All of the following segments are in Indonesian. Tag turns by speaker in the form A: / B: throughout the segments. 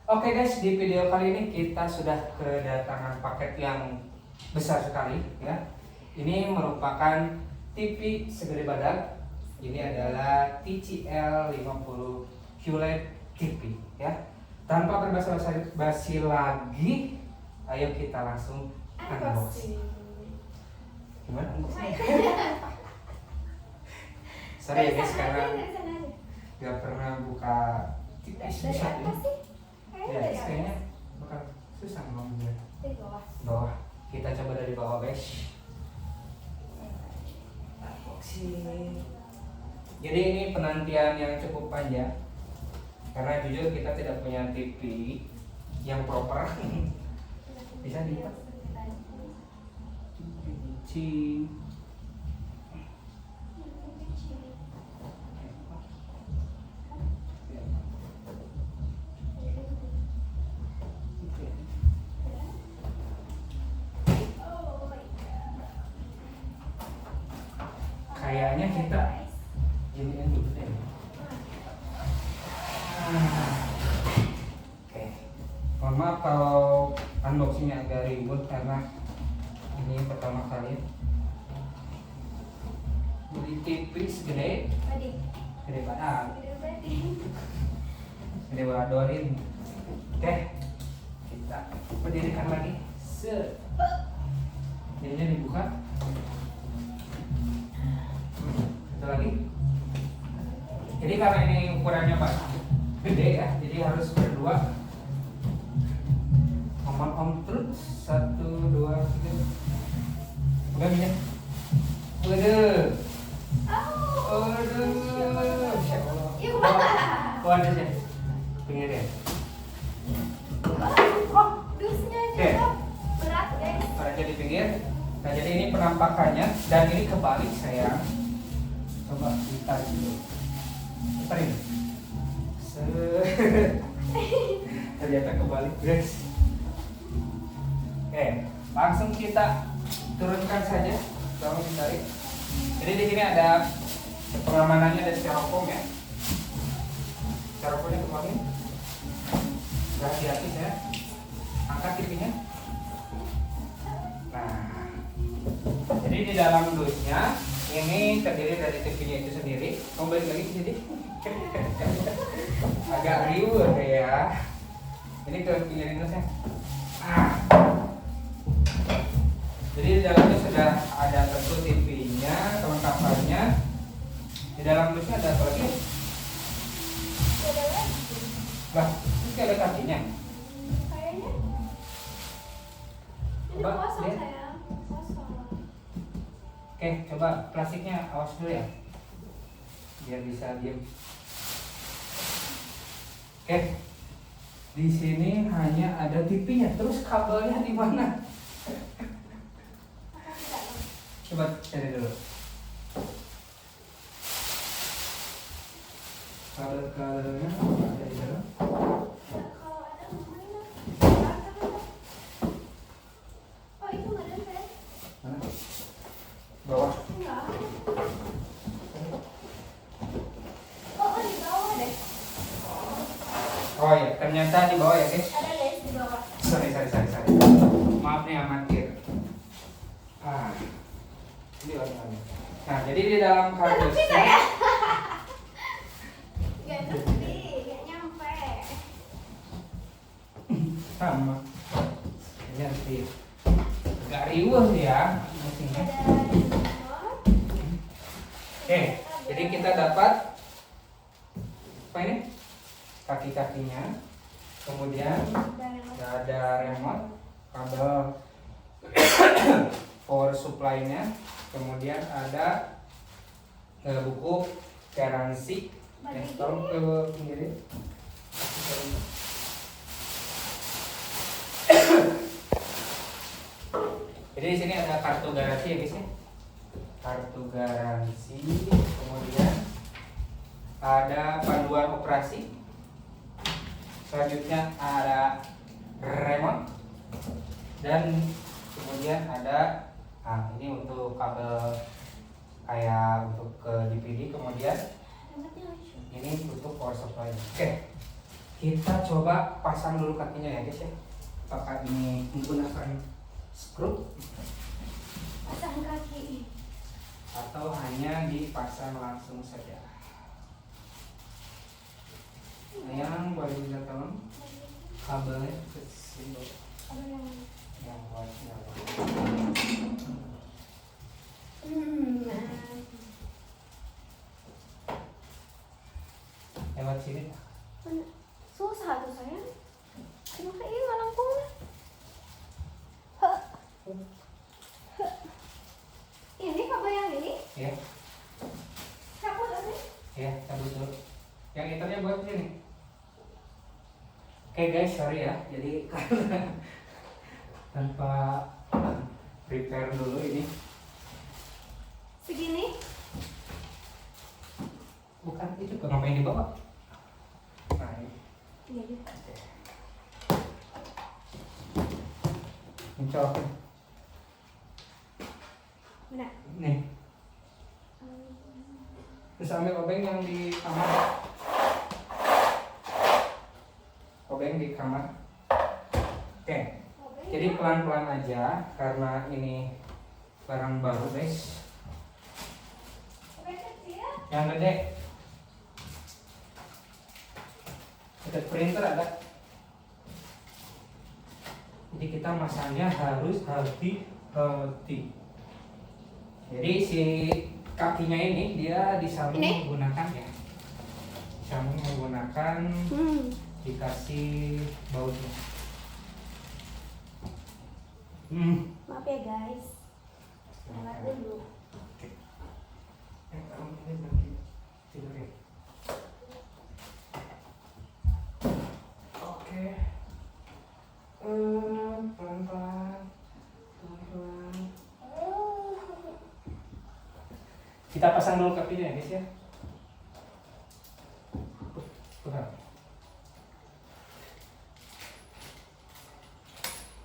A: Oke guys, di video kali ini kita sudah kedatangan paket yang besar sekali ya. Ini merupakan TV segede badak. Ini adalah TCL 50 QLED TV ya. Tanpa berbasa-basi lagi, ayo kita langsung unboxing. Gimana unboxing? Sorry ya guys, karena gak pernah buka TV sebesar ini. Ya, kayaknya bakal susah ngomongnya.
B: Dari bawah.
A: Bawah. Kita coba dari bawah guys. Unboxing. Jadi ini penantian yang cukup panjang. Karena jujur kita tidak punya TV yang proper. Bisa dilihat. Biji. Kayaknya kita giniin dulu deh. Oke. Mohon maaf kalau unboxingnya agak ribut karena ini pertama kali beli TV segede badan, gede badorin. Oke, kita berdirikan lagi. Jadinya dibuka. Satu lagi. Jadi karena ini ukurannya Pak gede ya, jadi harus berdua. Om terus 1, 2, 3. Udah minyak. Waduh. Waduh. Masya Allah. Oh ada sih. Pinggir ya. Oke.
B: Berat guys.
A: Ada di pinggir. Nah jadi ini penampakannya dan ini kebalik sayang. Coba ditarik dulu. Tarik. Ternyata kebalik guys. Oke, langsung kita turunkan saja. Tolong ditarik. Jadi di sini ada pengamanannya, ada styrofoam ya. Styrofoamnya kemarin. Hati-hati ya. Angkat TV-nya. Nah, jadi di dalam dusnya ini terdiri dari TV-nya itu sendiri. Kembali lagi ke sini. Agak riuh ya. Ini ke pinggir dusnya. Jadi di dalamnya sudah ada tentu TV-nya, kelengkapannya. Di dalam dusnya ada apa lagi? Lah, ini ada kakinya.
B: Kayaknya. Ini
A: Coba
B: kosong
A: lihat.
B: sayang. Kosong.
A: Oke, coba plastiknya awas dulu ya, biar bisa diem. Oke, di sini hanya ada TV-nya, terus kabelnya di mana? Coba cari dulu. Kabelnya ada di dalam.
B: Kalau ada mana? Oh itu nggak ada Fer?
A: Mana? Bawah.
B: Enggak. Oh di bawah deh.
A: Oh ya, ternyata di bawah ya guys.
B: Ada guys di bawah.
A: Sorry. Maaf nih amatir. Ini warnanya. Nah, jadi di dalam kardusnya
B: Gak ngerti, gak nyampe.
A: sama. Ini nanti agak riuh ya mesinnya.
B: Ada remote.
A: Oke, jadi kita dapat apa ini? Kaki-kakinya. Kemudian ada remote, kabel power supply-nya. Kemudian ada buku garansi. Tolong ke pinggir. Jadi di sini ada kartu garansi ya guys ya. Kartu garansi, kemudian ada panduan operasi. Selanjutnya ada remote dan kemudian ada ini untuk kabel kayak untuk ke DVD, kemudian ini untuk power supply. Oke. Kita coba pasang dulu kakinya ya guys ya. Apakah ini menggunakan skru
B: Pasang kaki.
A: atau hanya dipasang langsung saja. Yang boleh minta tolong kabelnya ke sini.
B: Ada
A: Yang white-nya.
B: nah.
A: Lewat sini.
B: Mana? Susah tuh sayang. Kenapa ini nggak langkung? Hah. Hah. Ini kabel yang ini?
A: Ya,
B: Cabut ini?
A: ya, cabut dulu. Yang hitamnya buat sini. Oke guys, sorry ya. Jadi karena tanpa prepare dulu ini.
B: Segini?
A: Bukan itu kok ngapain dibawa? Nah, ini.
B: Iya deh.
A: Mencolokin.
B: Mana?
A: Nih, terus ambil obeng yang di kamar. Obeng di kamar. Oke. Jadi pelan-pelan aja karena ini barang baru guys.
B: Obeng kecil?
A: Yang gede. Dekat printer ada. Jadi kita masangnya harus hati-hati. Jadi si kakinya ini dia disambung
B: Ini?
A: menggunakan ya. Disambung menggunakan dikasih bautnya.
B: Maaf ya guys. Lewat dulu.
A: Oke. Kamu ini berarti tidur ya. Oke. Pelan-pelan. Pelan-pelan. Kita pasang dulu kakinya ya guys ya. Pegang.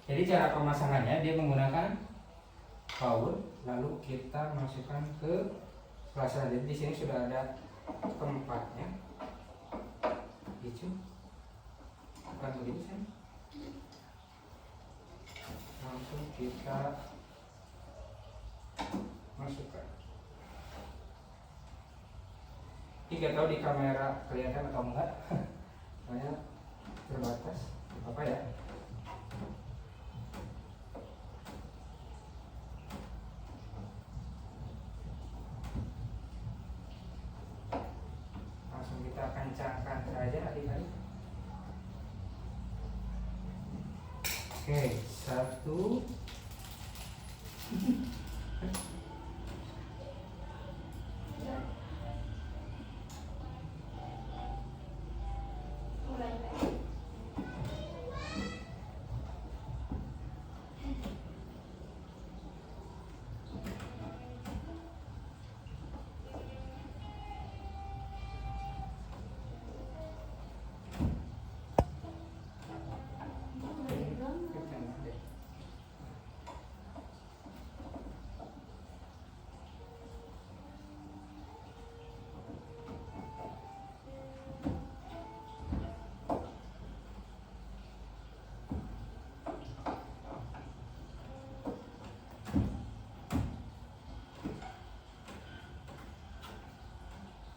A: Jadi cara pemasangannya dia menggunakan baut, lalu kita masukkan ke pelasan. Jadi di sini sudah ada tempatnya. Gitu. Bukan begitu sih. Langsung kita masukkan. Ini nggak tahu di kamera kelihatan atau enggak. Soalnya terbatas. Apa ya? Langsung kita kencangkan saja adik-adik. Oke, satu.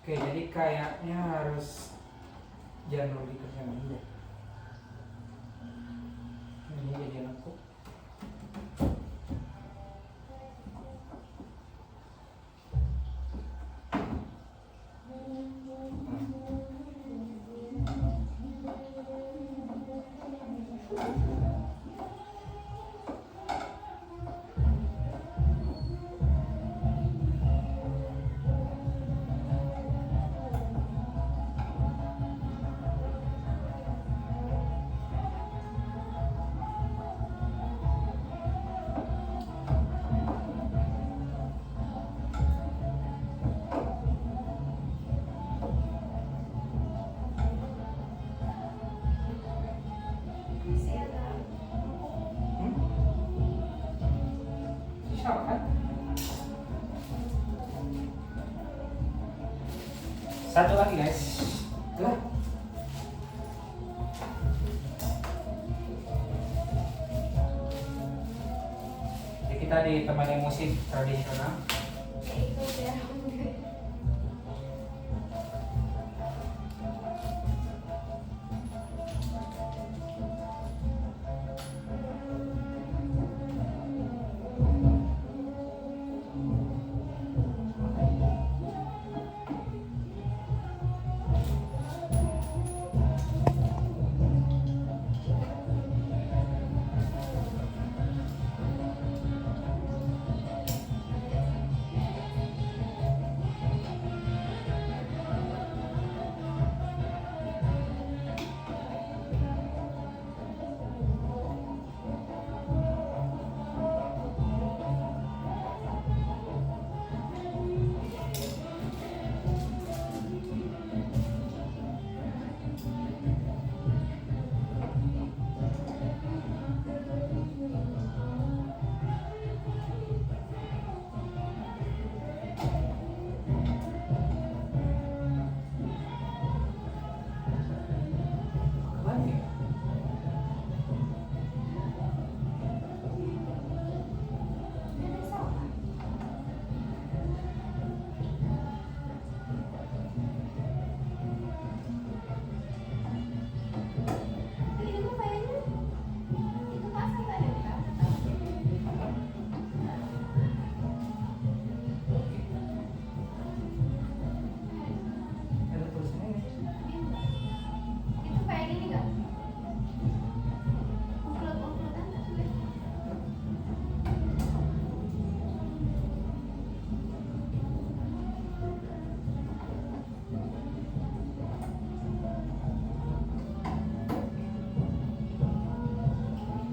A: Oke, jadi kayaknya harus jangan lebih ke sana dulu. Ini jadi aku. Bisa kan? Satu lagi guys. Lah. kita ditemani musik tradisional.
B: Ya itu ya.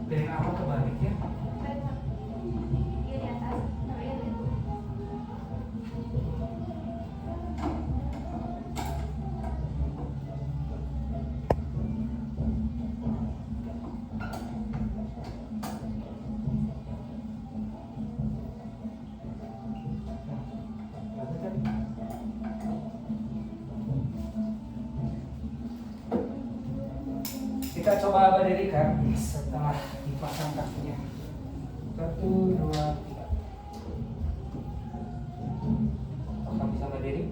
A: Piring apa kebalik ya?
B: Iya di atas. Tapi yang itu.
A: Kita coba berdirikan setelah dipasang kakinya. 1, 2, 3. Apakah bisa berdiri?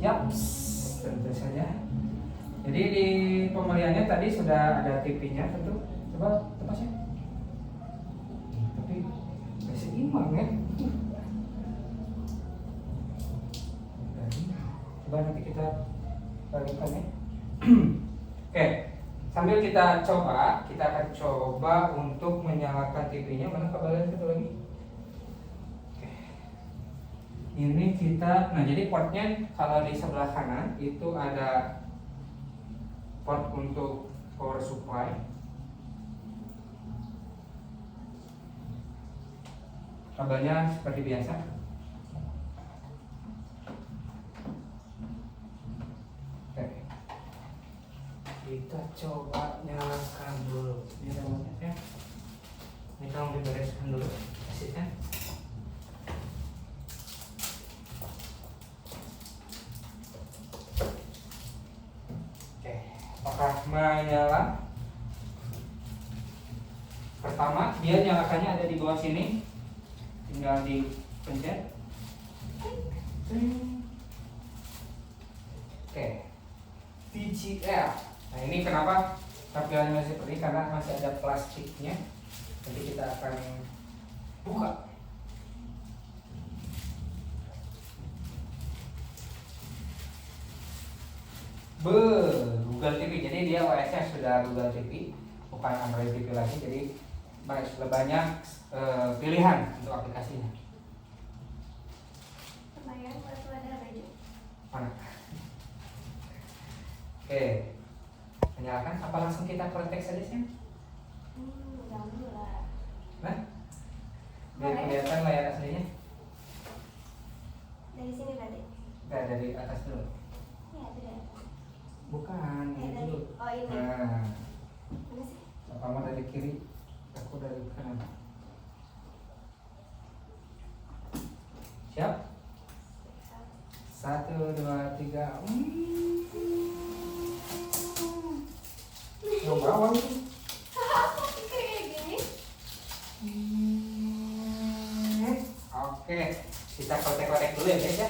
A: Yaps, tentu saja. Jadi di pembeliannya tadi sudah ada TV-nya tentu. Coba lepas ya. Tapi masih seimbang ya. Coba nanti kita balikkan ya. Oke, sambil kita coba, kita akan coba untuk menyalakan TV-nya. Mana kabarnya satu lagi? Oke. Ini kita, nah jadi portnya kalau di sebelah kanan itu ada port untuk power supply. Kabelnya seperti biasa. Kita coba nyalakan dulu. Ini remote-nya. Ini tolong dibereskan dulu asitnya. Oke, apakah menyala? Pertama, dia nyalakannya ada di bawah sini. Tinggal dipencet. Oke, TCL. Nah ini kenapa tampilannya seperti ini, karena masih ada plastiknya. Nanti kita akan buka. Google TV. Jadi dia OS-nya sudah Google TV, bukan Android TV lagi. Jadi sudah banyak pilihan untuk aplikasinya.
B: Lumayan buat wadah baju.
A: Mana? Oke. Menyalakan, apa langsung kita protek saja sih?
B: Jangan dulu lah.
A: Nah, biar kelihatan layar aslinya.
B: Dari sini berarti?
A: Enggak, dari atas dulu.
B: Iya, itu dari.
A: Bukan, ini
B: dari.
A: dulu.
B: Oh ini.
A: Nah,
B: Mana sih?
A: kamu dari kiri, aku dari kanan. Siap? 1, 2, 3. Yang bawah nih.
B: Kayak gini.
A: dulu ya guys ya.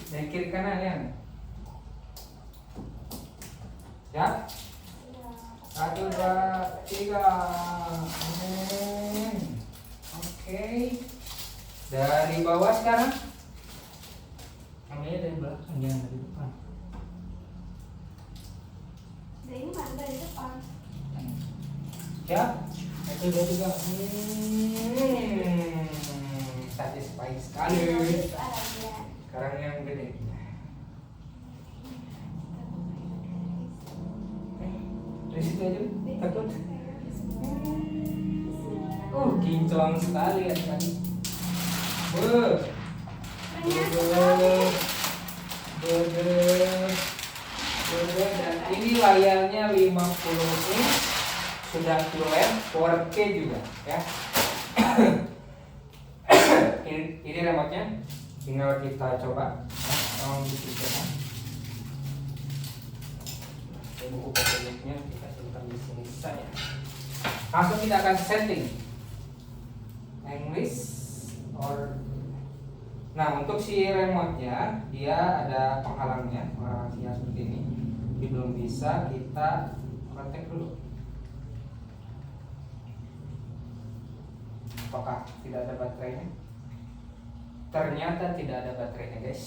A: Dari kiri kanan ya. Siap? Satu, dua, tiga. Oke. Dari bawah sekarang. Ambilnya dari belakang, jangan dari depan.
B: Dari ini mana dari depan?
A: Siap? Satu, dua, tiga. Satisfying sekali. Sekarang yang gede. Dari situ aja, takut. Kinclong sekali ya tadi. Dan ini layarnya 50 inch, sudah QLED 4K juga ya. ini remote-nya, tinggal kita coba. Tolong disiapkan. Buku pokoknya kita simpan di sini saja. Langsung kita akan setting English or. Nah, untuk si remote-nya dia ada penghalangnya, penghalang sinyal seperti ini. Jadi belum bisa kita kontak dulu. Apakah tidak ada baterainya? Ternyata tidak ada baterainya, guys.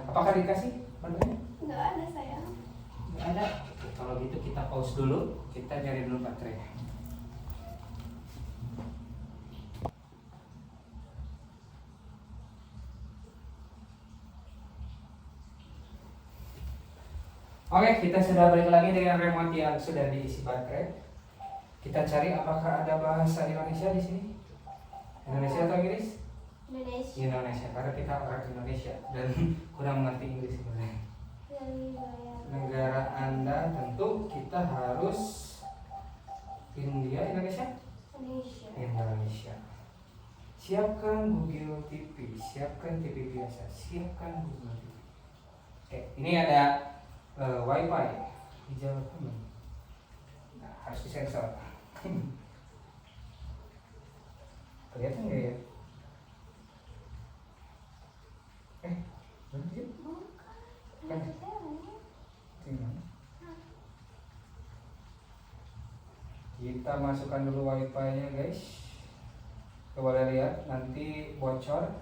A: Apakah dikasih baterainya?
B: Nggak ada sayang.
A: Nggak ada. Oke, kalau gitu kita pause dulu, kita cari dulu baterainya. Oke, kita sudah balik lagi dengan remote yang sudah diisi baterai. Kita cari apakah ada bahasa Indonesia di sini? Indonesia atau Inggris?
B: Indonesia.
A: Indonesia, karena kita orang Indonesia dan kurang mengerti Inggris sebenarnya. Negara Anda tentu kita harus Indonesia. Indonesia. Siapkan Google TV, siapkan TV biasa, siapkan Google TV. Oke, ini ada Wi-Fi hijau kuning. Nah, harus disensor. Kelihatan nggak ya? Berarti kan? Kita masukkan dulu Wi-Fi-nya, guys. Coba lihat, nanti bocor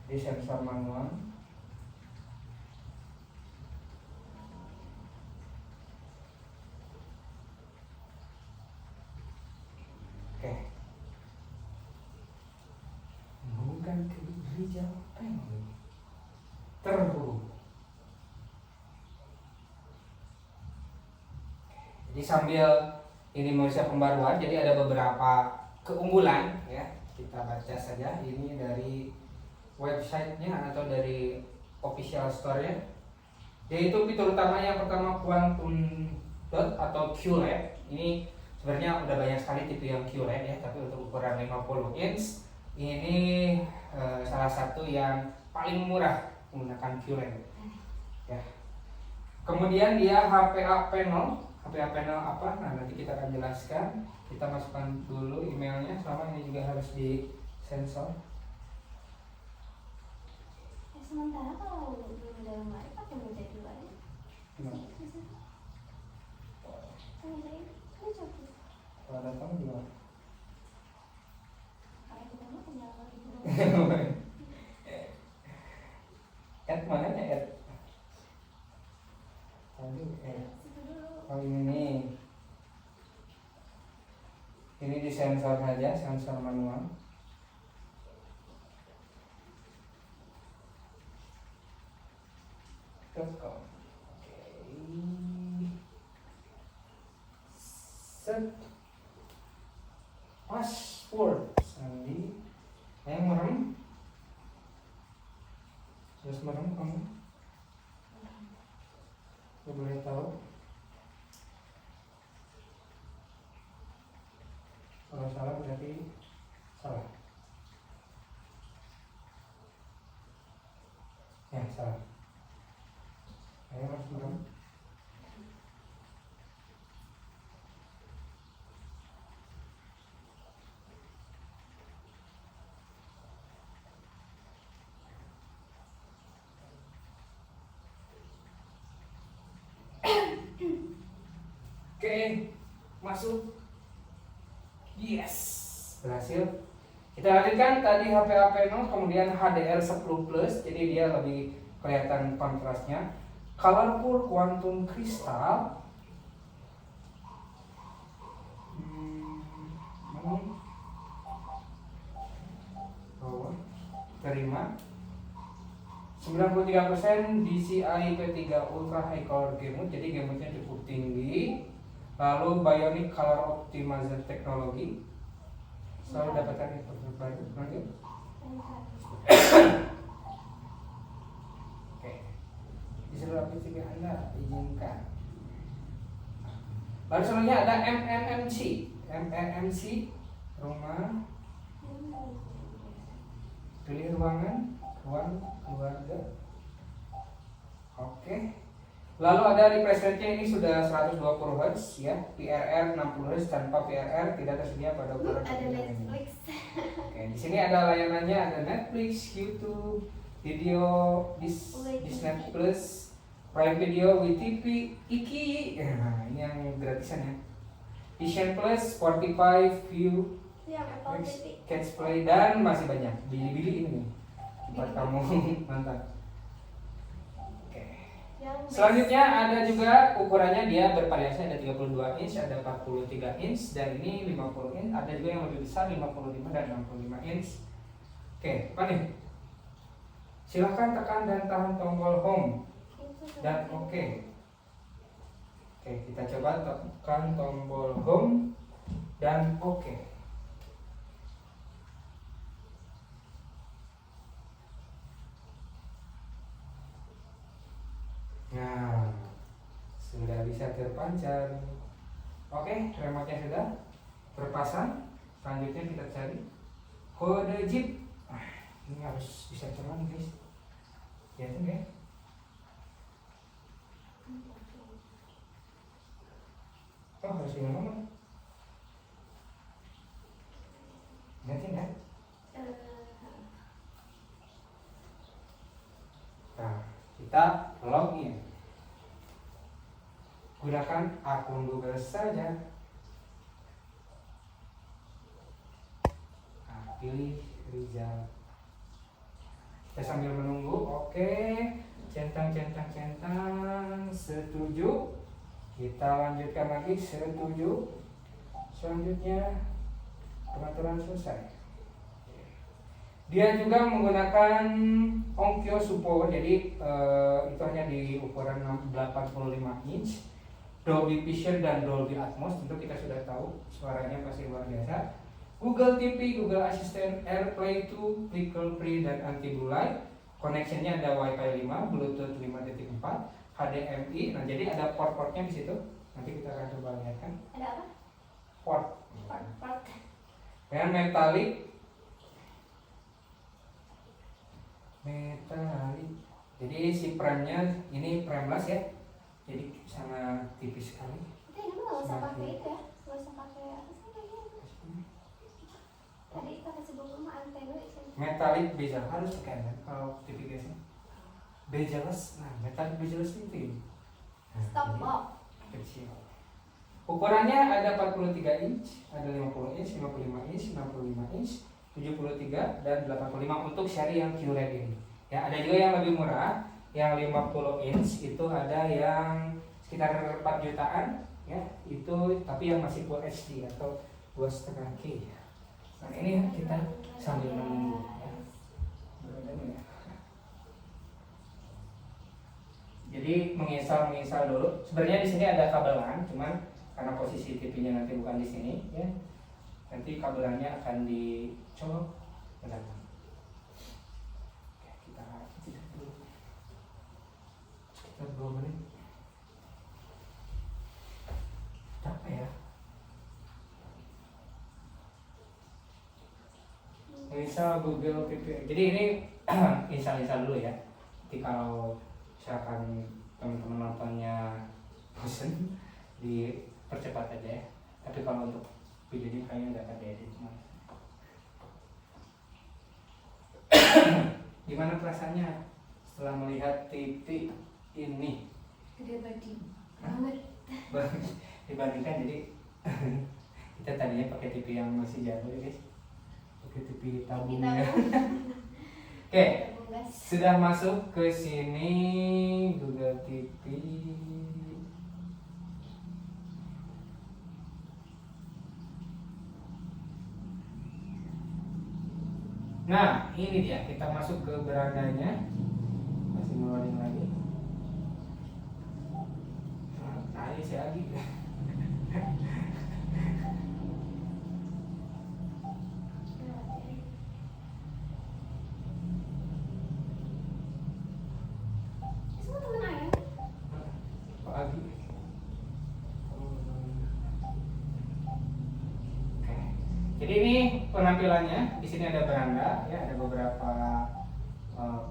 A: di sensor manual. Oke. Bukan ke hijau pengen. Terhubung. Jadi sambil ini Malaysia pembaruan, jadi ada beberapa keunggulan ya. Kita baca saja ini dari websitenya atau dari official store-nya. Yaitu fitur utama yang pertama Quantum Dot atau QLED. Ini sebenarnya udah banyak sekali tipe yang QLED ya, tapi untuk ukuran 50 inch ini salah satu yang paling murah menggunakan QLED ya. Kemudian dia HPA panel. HPA panel apa? Nah, nanti kita akan jelaskan. Kita masukkan dulu emailnya, selama ini juga harus disensor.
B: Sementara kalau belum dalam layar pakai meja dua ya.
A: Gimana? Kalau datang gimana?
B: Kalau kita mau tinggal lagi dulu.
A: Ed mana ya Ed? Tadi Ed. Oh ini. Ini disensor saja, sensor manual. .com. Oke. Set password Sandi. Yang merem. Terus merem kamu. Aku boleh tahu. Kalau salah berarti salah. Ya salah. Ayo harus merem. Oke, masuk. Yes, berhasil. Kita lanjutkan tadi HP Nano, kemudian HDR10 Plus, jadi dia lebih kelihatan kontrasnya. Colorful Quantum Crystal. Terima. 93% DCI P3 Ultra High Color Game Mode, jadi game mode-nya cukup tinggi. Lalu Bionic Color Optimizer Technology. Selalu dapatkan itu lagi. Oke. Di seluruh aplikasi Anda izinkan. Lalu selanjutnya ada MMMC rumah, pilih ruangan, ruang keluarga. Oke. Lalu ada refresh rate-nya ini sudah 120 Hz ya, PRR 60 Hz, tanpa PRR tidak tersedia pada ukuran
B: Ada
A: ini.
B: Netflix.
A: Oke, di sini ada layanannya, ada Netflix, YouTube, video, Disney Plus, Prime Video, WeTV, Iki. Nah, ini yang gratisan ya. Vision Plus, Spotify, View,
B: Yang Apple TV.
A: Catch Play, dan masih banyak. Bilibili ini buat kamu nonton. Oke. Selanjutnya ada juga ukurannya, dia bervariasi, ada 32 inch, ada 43 inch, dan ini 50 inch. Ada juga yang lebih besar, 55 dan 65 inch. Oke, apa nih? Silahkan tekan dan tahan tombol home dan oke. Oke, kita coba tekan tombol home dan oke. Nah, sudah bisa terpancar. Oke, remote-nya sudah terpasang. Selanjutnya kita cari kode jeep. Ini harus bisa teman guys. Ya tuh ya. Oh, harus di mana? Lihatin ya. Nah, kita login. Gunakan akun Google saja. Nah, pilih Rizal. Kita sambil menunggu. Oke, centang, setuju. Kita lanjutkan lagi, setuju. Selanjutnya pengaturan selesai. Dia juga menggunakan Onkyo Supo, jadi itu hanya di ukuran 85 inch, Dolby Vision dan Dolby Atmos. Tentu kita sudah tahu suaranya pasti luar biasa. Google TV, Google Assistant, AirPlay 2, Pickle Free dan Anti Blue Light. Connectionnya ada Wi-Fi 5, Bluetooth 5.4, HDMI. Nah, jadi ada port-portnya di situ. Nanti kita akan coba lihatkan.
B: Ada apa?
A: Port.
B: Port.
A: Dengan metalik. Jadi si premnya ini frameless ya. Jadi sangat tipis sekali.
B: Kita ini nggak usah pakai itu ya, nggak usah pakai apa sih namanya? Tadi kita kasih buku sama antena itu.
A: Metalik bezel harus pakai kan kalau TV guysnya. Bezel-less, nah metalik bezel-less itu.
B: Stop box.
A: Kecil. Ukurannya ada 43 inch, ada 50 inch, 55 inch, 65 inch, 73 dan 85 untuk seri yang QLED ini. Ya, ada juga yang lebih murah, yang 50 inch itu ada yang sekitar 4 jutaan ya, itu tapi yang masih Full HD atau 2,5K. Nah, ini kita sambil menunggu ya. Jadi menginstal dulu. Sebenarnya di sini ada kabelan, cuman karena posisi TV-nya nanti bukan di sini ya. Nanti kabelannya akan dicolok ke dalam. Oke, kita tidak dulu. Kita 2 menit. Capek ya. Install Google TV. Jadi ini install dulu ya. Jadi kalau misalkan teman-teman nontonnya bosan, dipercepat aja ya. Tapi kalau untuk videonya kayaknya nggak ada edit. Gimana perasaannya setelah melihat TV ini?
B: Gede banget.
A: dibandingkan. Jadi kita tadinya pakai TV yang masih jadul ya guys, pakai TV tabung
B: Kita
A: ya. Oke,
B: tabung gas.
A: sudah masuk ke sini Google TV. Nah, ini dia, kita masuk ke berandanya. Masih ngeloading lagi. Nah, ini saya lagi.
B: Semua temen ayah.
A: Pak Agi. Oke. Jadi ini penampilannya. Di sini ada beranda, ya, ada beberapa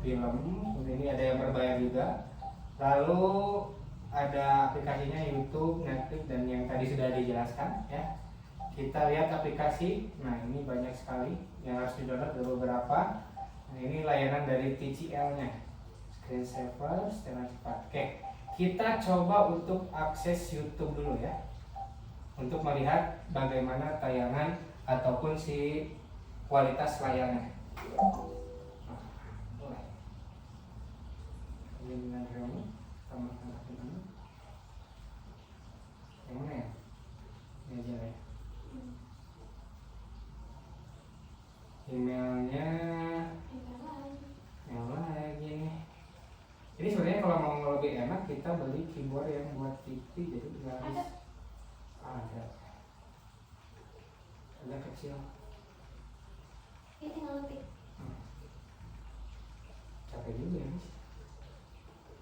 A: film. Ini ada yang berbayar juga. Lalu ada aplikasinya YouTube, Netflix, dan yang tadi sudah dijelaskan, ya. Kita lihat aplikasi. Nah, ini banyak sekali yang harus di-download, ada beberapa. Nah, ini layanan dari TCL-nya. Screensaver, setelah cepat. Oke, kita coba untuk akses YouTube dulu ya, untuk melihat bagaimana tayangan ataupun si kualitas layarnya. Ini dengan remote, tambahkan ini. Yang mana ya? Ini aja ya. Emailnya yang lagi nih. Jadi sebenarnya kalau mau lebih enak kita beli keyboard yang buat TV, jadi nggak harus ada kecil.
B: Ini tinggal ngetik.
A: Capek juga ya guys.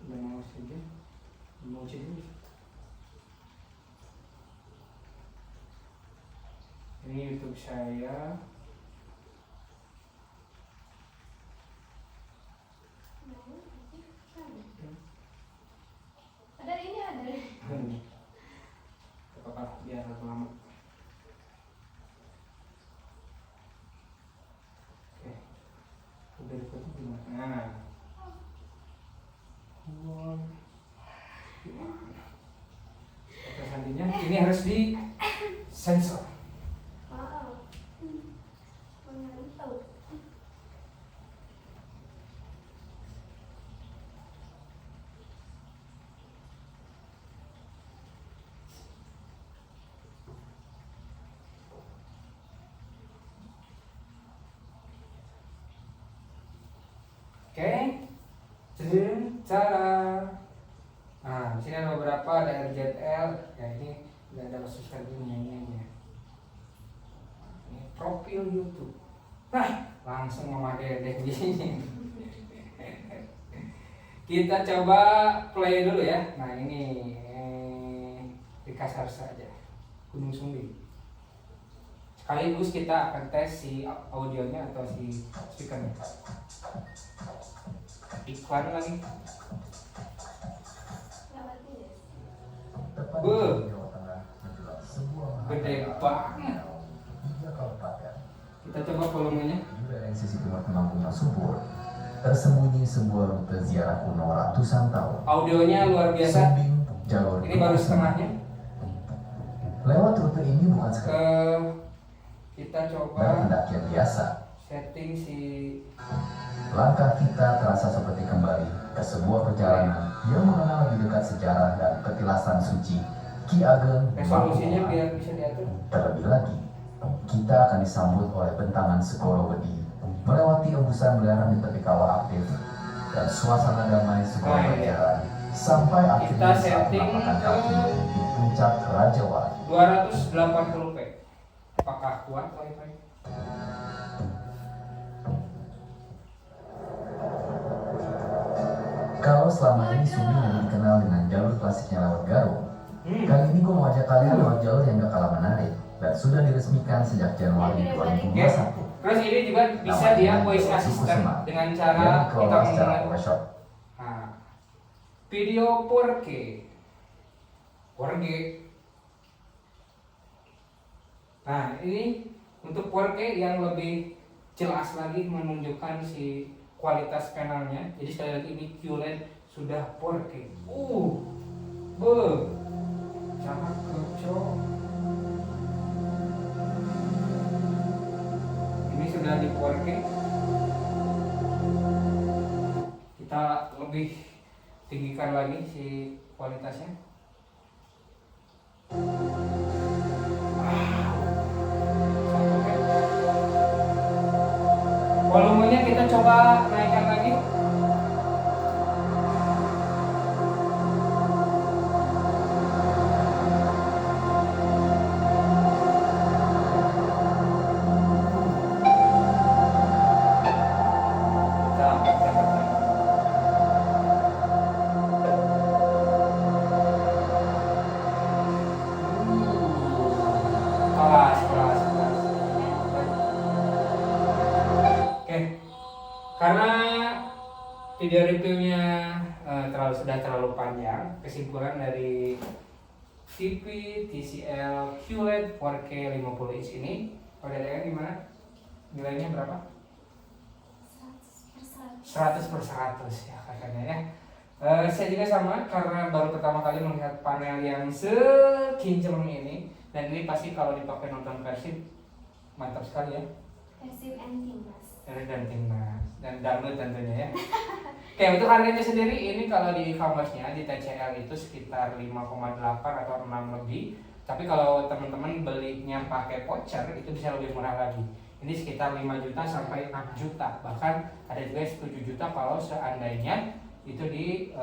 A: Udah mau saja, mau dulu. Ini YouTube saya.
B: Ada ini ada.
A: Apa biar lama. Oke. Udah dikasih gimana? Nah. Kata sandinya ini harus di sensor.
B: Wow. Mantap.
A: Oke, cara. Nah, di sini ada beberapa, ada RZL. Ya, ini nggak ada subscribernya ini aja. Ini profil YouTube. Nah, langsung memadai deh gini. Kita coba play dulu ya. Nah, ini di kasar saja. Gunung Sumbi. Sekaligus kita akan tes si audionya atau si speakernya. Iklan lagi. Gede banget. Kita coba volumenya.
C: Di lereng sisi timur Temanggung tersebut tersembunyi sebuah rute ziarah kuno ratusan tahun.
A: Audionya luar biasa.
C: Sumbing, jalur
A: Ini baru setengahnya.
C: Lewat rute ini bukan sekedar
A: Kita coba
C: pendakian biasa.
A: setting si.
C: Langkah kita terasa seperti kembali ke sebuah perjalanan yang mengenal lebih dekat sejarah dan petilasan suci Ki Ageng
A: Resolusinya
C: Mangkubuwana.
A: biar bisa diatur.
C: Terlebih lagi, kita akan disambut oleh bentangan Segoro Wedi, melewati embusan belerang di tepi kawah aktif, dan suasana damai sebuah berjalan sampai akhirnya saat
A: setting
C: melapangkan kaki di puncak Raja Wali.
A: 280p. Apakah kuat wifi?
C: Kalau selama ini Sumbing lebih dikenal dengan jalur klasiknya lewat Garung, kali ini gue mau ajak kalian lewat jalur yang gak kalah menarik dan sudah diresmikan sejak Januari 2021.
A: Terus ini juga bisa dia voice assistant dengan cara
C: yang
A: kita
C: dikelola secara
A: menggunakan
C: profesional.
A: video 4K. 4K. Nah, ini untuk 4K yang lebih jelas lagi menunjukkan si kualitas panelnya. Jadi sekali lagi ini QLED sudah 4K. Cakep cok. Ini sudah di 4K. Kita lebih tinggikan lagi si kualitasnya. Cakep ya. Volumenya kita coba naikkan lagi. Cakep, cakep, cakep. Kelas, kelas, kelas. Oke, karena video reviewnya terlalu panjang, kesimpulan dari TV TCL QLED 4K 50 inch ini, kalau dilihat gimana? Nilainya berapa? 100/100 ya kakaknya ya. Saya juga sama karena baru pertama kali melihat panel yang sekinclong ini, dan ini pasti kalau dipakai nonton Persib mantap sekali ya.
B: Persib and Timnas.
A: Dan Timnas dan dangdut tentunya ya. Oke, untuk harganya sendiri ini kalau di e-commerce-nya di TCL itu sekitar 5,8 atau 6 lebih. Tapi kalau teman-teman belinya pakai voucher itu bisa lebih murah lagi. Ini sekitar 5 juta sampai 6 juta. Bahkan ada juga 7 juta kalau seandainya itu di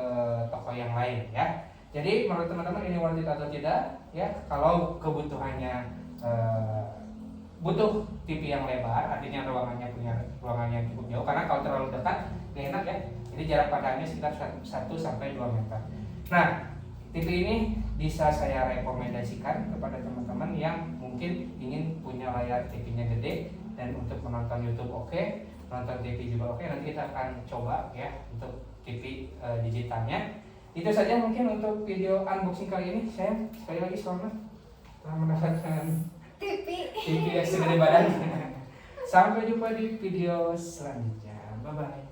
A: toko yang lain ya. Jadi menurut teman-teman ini worth it atau tidak ya? Kalau kebutuhannya butuh TV yang lebar, artinya ruangannya cukup jauh, karena kalau terlalu dekat gak enak ya. Jadi jarak pandangnya sekitar 1 sampai 2 meter. Nah, TV ini bisa saya rekomendasikan kepada teman-teman yang mungkin ingin punya layar TV-nya gede dan untuk menonton YouTube oke, nonton TV juga oke. Nanti kita akan coba ya untuk TV digitalnya. Itu saja mungkin untuk video unboxing kali ini. Saya sekali lagi selamat telah mendapatkan
B: TV
A: TV yang segede badan. Sampai jumpa di video selanjutnya. Bye bye.